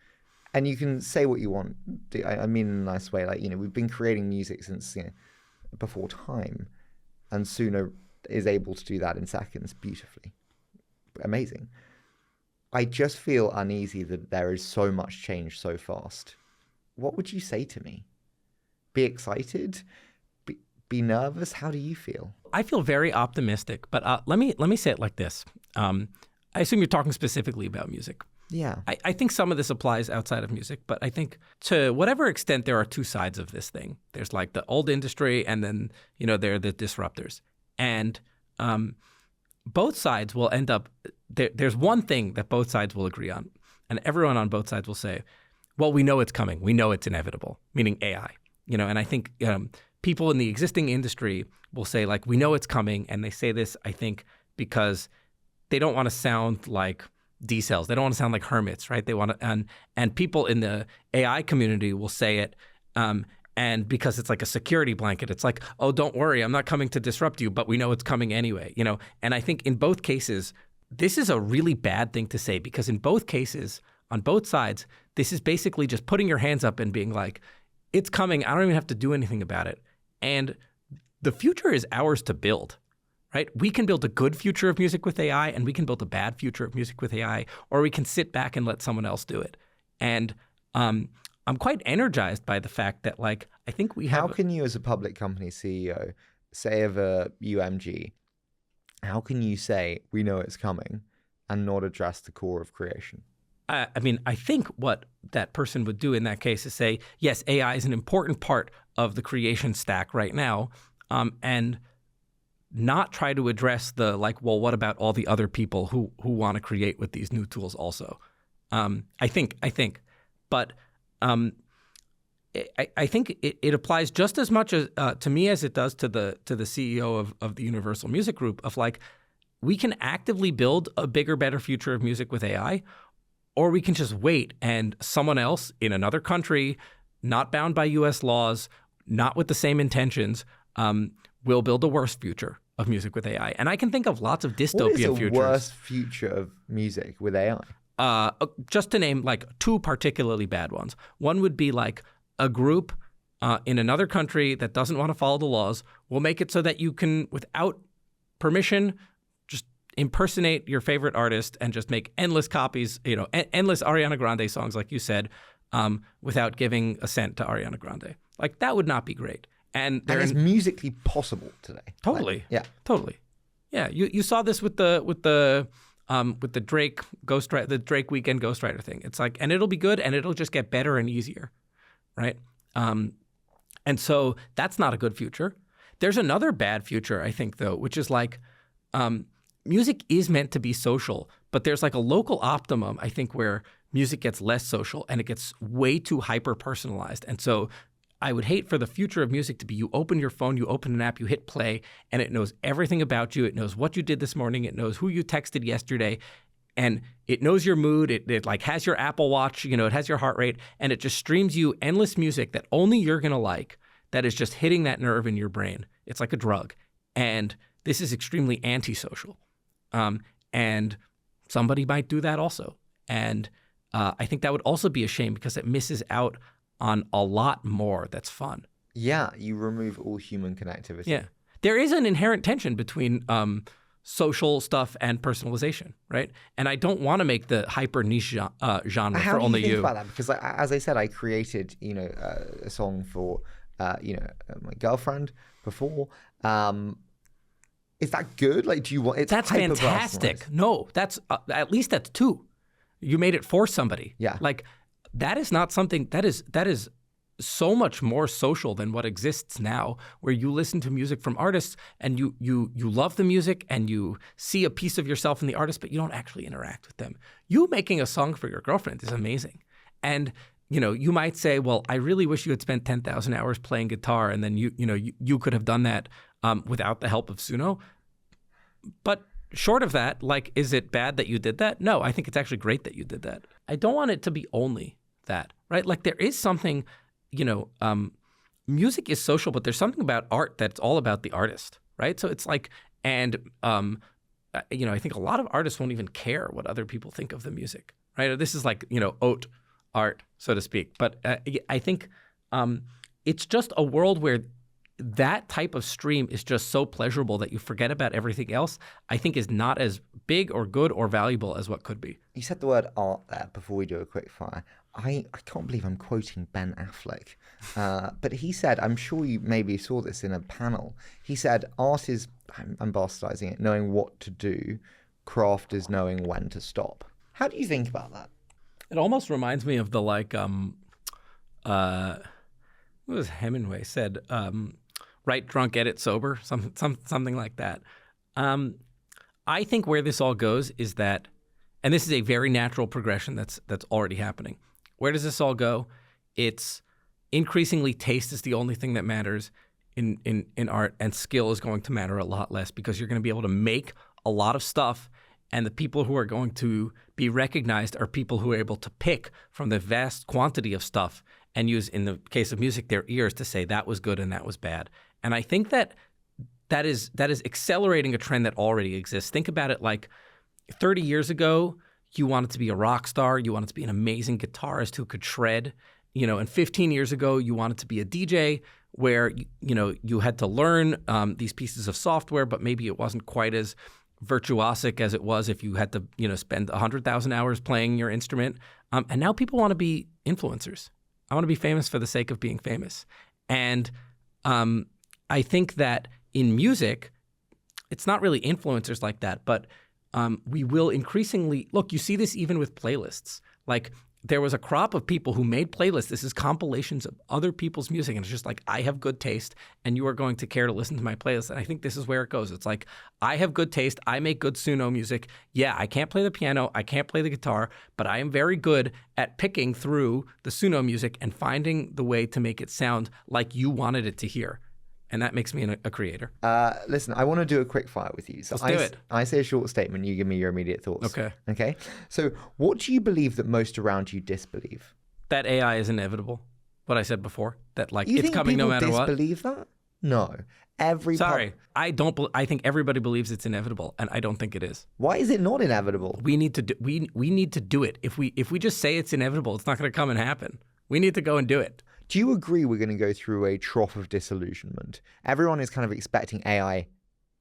And you can say what you want. I mean in a nice way. Like, we've been creating music since before time. And Suno is able to do that in seconds beautifully. Amazing. I just feel uneasy that there is so much change so fast. What would you say to me? Be excited? Be nervous? How do you feel? I feel very optimistic, but let me say it like this. I assume you're talking specifically about music. Yeah. I think some of this applies outside of music, but I think to whatever extent there are two sides of this thing. There's like the old industry, and then there are the disruptors. And both sides will end up there's one thing that both sides will agree on, and everyone on both sides will say, well, we know it's coming. We know it's inevitable, meaning AI. And I think people in the existing industry will say, like, we know it's coming. And they say this, I think, because they don't want to sound like decels. They don't want to sound like hermits, right? They want to, and people in the AI community will say it, and because it's like a security blanket. It's like, oh, don't worry, I'm not coming to disrupt you, but we know it's coming anyway. And I think in both cases, this is a really bad thing to say, because in both cases, on both sides, this is basically just putting your hands up and being like, it's coming. I don't even have to do anything about it. And the future is ours to build, right? We can build a good future of music with AI, and we can build a bad future of music with AI, or we can sit back and let someone else do it. And I'm quite energized by the fact that, like, I think we have... How can you, as a public company CEO, say of a UMG, how can you say, we know it's coming, and not address the core of creation? I mean, I think what that person would do in that case is say, yes, AI is an important part of the creation stack right now, and not try to address the, like, well, what about all the other people who want to create with these new tools also? I think, but I think it applies just as much as to me as it does to the CEO of the Universal Music Group, of like, we can actively build a bigger, better future of music with AI, or we can just wait and someone else in another country, not bound by U.S. laws, not with the same intentions, will build a worse future of music with AI. And I can think of lots of dystopia futures. What is the worst future of music with AI? Just to name like two particularly bad ones. One would be like a group in another country that doesn't want to follow the laws will make it so that you can, without permission, just impersonate your favorite artist and just make endless copies, endless Ariana Grande songs, like you said, without giving a cent to Ariana Grande. Like, that would not be great. And it's musically possible today. Totally. Like, yeah. Totally. Yeah. You saw this with the Drake Ghostwriter, the Drake Weekend Ghostwriter thing. It's like, and it'll be good, and it'll just get better and easier, right? And so that's not a good future. There's another bad future, I think, though, which is like, music is meant to be social, but there's like a local optimum, I think, where music gets less social and it gets way too hyper-personalized. And so I would hate for the future of music to be you open your phone, you open an app, you hit play, and it knows everything about you. It knows what you did this morning. It knows who you texted yesterday. And it knows your mood. It like has your Apple Watch, it has your heart rate, and it just streams you endless music that only you're going to like, that is just hitting that nerve in your brain. It's like a drug. And this is extremely antisocial. And somebody might do that also. And I think that would also be a shame because it misses out on a lot more that's fun. Yeah, you remove all human connectivity. Yeah. There is an inherent tension between social stuff and personalization, right? And I don't want to make the hyper niche genre How for do only you think you. about that? Because as I said, I created, a song for, my girlfriend before. Is that good? Like, do you want? That's fantastic. No, that's at least that's two. You made it for somebody. Yeah. Like that is not something that is so much more social than what exists now, where you listen to music from artists and you love the music and you see a piece of yourself in the artist, but you don't actually interact with them. You making a song for your girlfriend is amazing. And you might say, well, I really wish you had spent 10,000 hours playing guitar and then you could have done that without the help of Suno. But short of that, like, is it bad that you did that? No, I think it's actually great that you did that. I don't want it to be only that, right? Like there is something, music is social, but there's something about art that's all about the artist, right? So it's like, and, I think a lot of artists won't even care what other people think of the music, right? This is like, haute art, so to speak. But I think it's just a world where that type of stream is just so pleasurable that you forget about everything else, I think is not as big or good or valuable as what could be. You said the word art there before we do a quick fire. I can't believe I'm quoting Ben Affleck, but he said, I'm sure you maybe saw this in a panel, he said, art is, I'm bastardizing it, knowing what to do, craft is knowing when to stop. How do you think about that? It almost reminds me of the what was Hemingway said, write drunk, edit sober, something like that. I think where this all goes is that, and this is a very natural progression that's already happening. Where does this all go? It's increasingly taste is the only thing that matters in art, and skill is going to matter a lot less because you're going to be able to make a lot of stuff, and the people who are going to be recognized are people who are able to pick from the vast quantity of stuff and use, in the case of music, their ears to say that was good and that was bad. And I think that is accelerating a trend that already exists. Think about it like 30 years ago, you wanted to be a rock star, you wanted to be an amazing guitarist who could shred, and 15 years ago, you wanted to be a DJ where, you had to learn these pieces of software, but maybe it wasn't quite as virtuosic as it was if you had to, spend 100,000 hours playing your instrument. And now people want to be influencers. I want to be famous for the sake of being famous. And I think that in music, it's not really influencers like that, but we will increasingly, look, you see this even with playlists. Like there was a crop of people who made playlists. This is compilations of other people's music. And it's just like, I have good taste and you are going to care to listen to my playlist. And I think this is where it goes. It's like, I have good taste. I make good Suno music. Yeah, I can't play the piano. I can't play the guitar, but I am very good at picking through the Suno music and finding the way to make it sound like you wanted it to hear. And that makes me a creator. Listen, I want to do a quick fire with you. So Let's do it. I say a short statement, you give me your immediate thoughts. Okay. Okay? So what do you believe that most around you disbelieve? That AI is inevitable. What I said before, that like You it's think coming no matter people what. disbelieve that? No. I don't. I think everybody believes it's inevitable, and I don't think it is. Why is it not inevitable? We need to do. We need to do it. If we just say it's inevitable, it's not going to come and happen. We need to go and do it. Do you agree we're going to go through a trough of disillusionment? Everyone is kind of expecting AI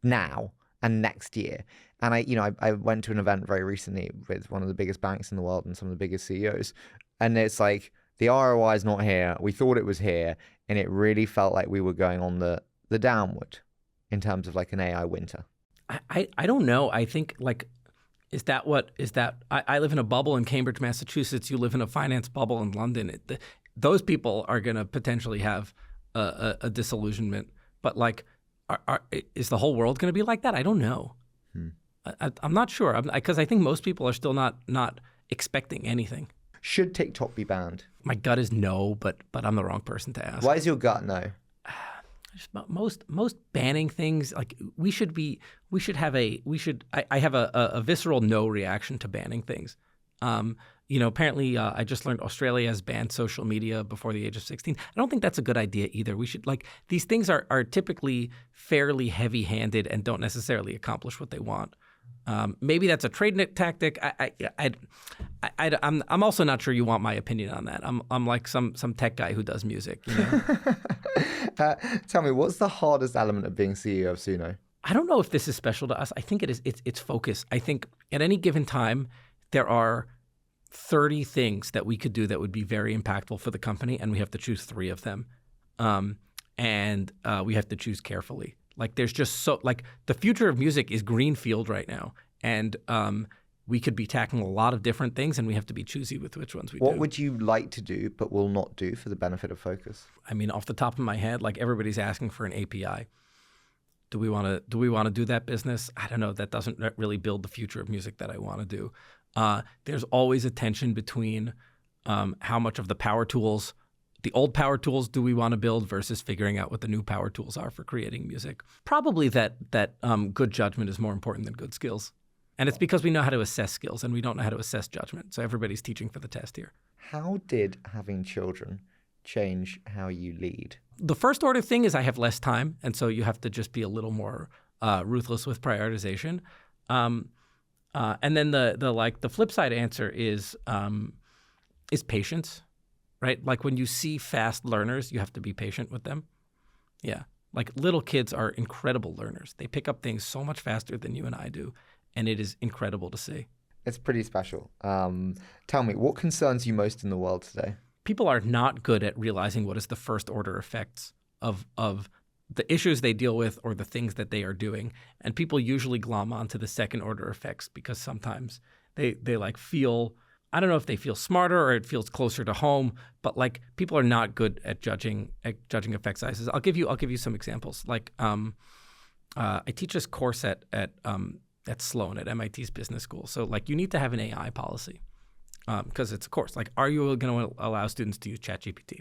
now and next year. And I went to an event very recently with one of the biggest banks in the world and some of the biggest CEOs. And it's like, the ROI is not here. We thought it was here. And it really felt like we were going on the downward in terms of like an AI winter. I don't know. I think like, is that I live in a bubble in Cambridge, Massachusetts. You live in a finance bubble in London. Those people are going to potentially have a disillusionment. But like, is the whole world going to be like that? I don't know. I'm not sure because I think most people are still not expecting anything. Should TikTok be banned? My gut is no, but I'm the wrong person to ask. Why is your gut no? Just most banning things, like I have a visceral no reaction to banning things. Apparently I just learned Australia has banned social media before the age of 16. I don't think that's a good idea either. We should, these things are typically fairly heavy-handed and don't necessarily accomplish what they want. Maybe that's a trade tactic. I'm also not sure you want my opinion on that. I'm like some tech guy who does music. You know? Tell me, what's the hardest element of being CEO of Suno? I don't know if this is special to us. I think it is. It's focus. I think at any given time there are 30 things that we could do that would be very impactful for the company, and we have to choose 3 of them, and we have to choose carefully. There's just the future of music is greenfield right now, and we could be tackling a lot of different things, and we have to be choosy with which ones we do. What would you like to do but will not do for the benefit of focus? I mean, off the top of my head, everybody's asking for an API. Do we want to do that business? I don't know. That doesn't really build the future of music that I want to do. There's always a tension between how much of the power tools, the old power tools, do we want to build versus figuring out what the new power tools are for creating music. Probably that good judgment is more important than good skills. And it's because we know how to assess skills and we don't know how to assess judgment. So everybody's teaching for the test here. How did having children change how you lead? The first order thing is I have less time. And so you have to just be a little more ruthless with prioritization. And then the flip side answer is patience, right? When you see fast learners, you have to be patient with them. Yeah. Little kids are incredible learners. They pick up things so much faster than you and I do. And it is incredible to see. It's pretty special. Tell me, what concerns you most in the world today? People are not good at realizing what is the first order effects of the issues they deal with or the things that they are doing. And people usually glom onto the second order effects because sometimes they feel, I don't know if they feel smarter or it feels closer to home, but people are not good at judging effect sizes. I'll give you some examples. I teach this course at Sloan at MIT's business school. So you need to have an AI policy because it's a course. Are you going to allow students to use ChatGPT?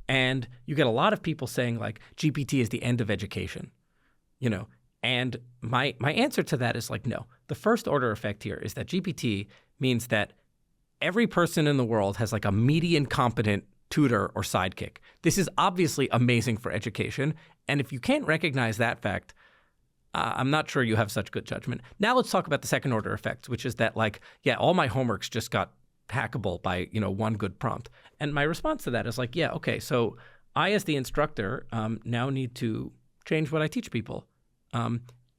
And you get a lot of people saying GPT is the end of education, And my answer to that is no. The first order effect here is that GPT means that every person in the world has a median competent tutor or sidekick. This is obviously amazing for education. And if you can't recognize that fact, I'm not sure you have such good judgment. Now let's talk about the second order effects, which is that all my homeworks just got hackable by, one good prompt. And my response to that is okay, so I as the instructor now need to change what I teach people.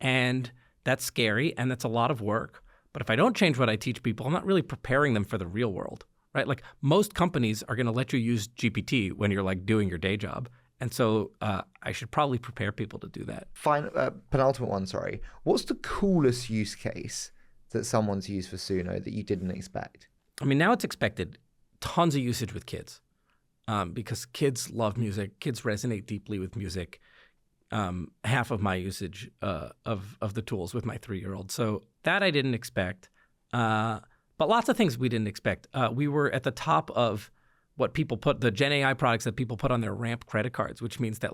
And that's scary and that's a lot of work. But if I don't change what I teach people, I'm not really preparing them for the real world, right? Most companies are going to let you use GPT when you're doing your day job. And so I should probably prepare people to do that. Fine. Penultimate one, sorry. What's the coolest use case that someone's used for Suno that you didn't expect? I mean, now it's expected. Tons of usage with kids because kids love music. Kids resonate deeply with music. Half of my usage of the tools with my 3-year-old. So that I didn't expect. But lots of things we didn't expect. We were at the top of what people put, the Gen AI products that people put on their Ramp credit cards, which means that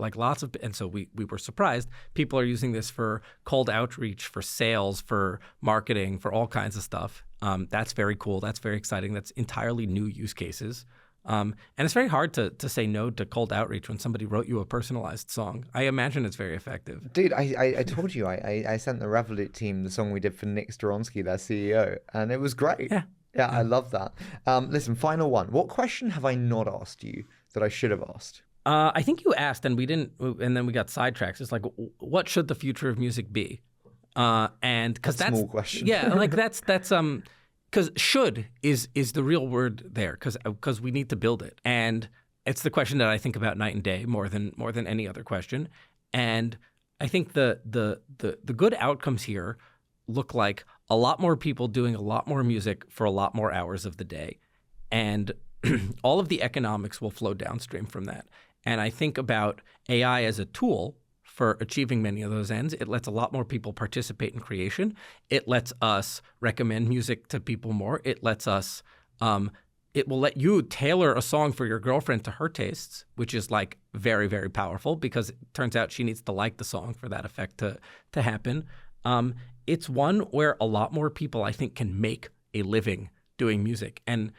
and so we were surprised. People are using this for cold outreach, for sales, for marketing, for all kinds of stuff. That's very cool. That's very exciting. That's entirely new use cases. And it's very hard to say no to cold outreach when somebody wrote you a personalized song. I imagine it's very effective. Dude, I told you, I sent the Revolut team the song we did for Nick Storonsky, their CEO, and it was great. Yeah, I love that. Listen, final one. What question have I not asked you that I should have asked? I think you asked and we didn't, and then we got sidetracked. It's what should the future of music be? And because that's small question. Yeah, that's because should is the real word there because we need to build it, and it's the question that I think about night and day more than any other question. And I think the good outcomes here look like a lot more people doing a lot more music for a lot more hours of the day. And all of the economics will flow downstream from that. And I think about AI as a tool for achieving many of those ends. It lets a lot more people participate in creation. It lets us recommend music to people more. It lets us it will let you tailor a song for your girlfriend to her tastes, which is like very, very powerful because it turns out she needs to like the song for that effect to happen. It's one where a lot more people, I think, can make a living doing music. And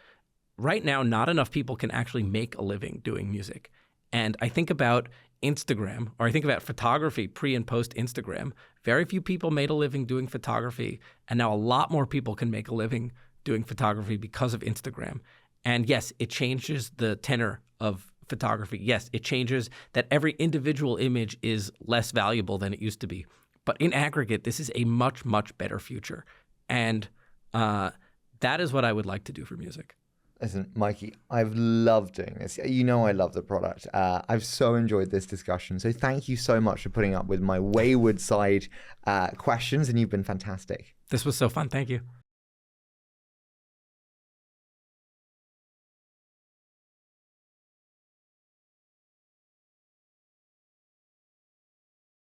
right now, not enough people can actually make a living doing music. And I think about Instagram, or I think about photography pre and post Instagram. Very few people made a living doing photography. And now a lot more people can make a living doing photography because of Instagram. And yes, it changes the tenor of photography. Yes, it changes that every individual image is less valuable than it used to be. But in aggregate, this is a much, much better future. And that is what I would like to do for music. Listen, Mikey, I've loved doing this. You know I love the product. I've so enjoyed this discussion. So thank you so much for putting up with my wayward side questions, and you've been fantastic. This was so fun. Thank you.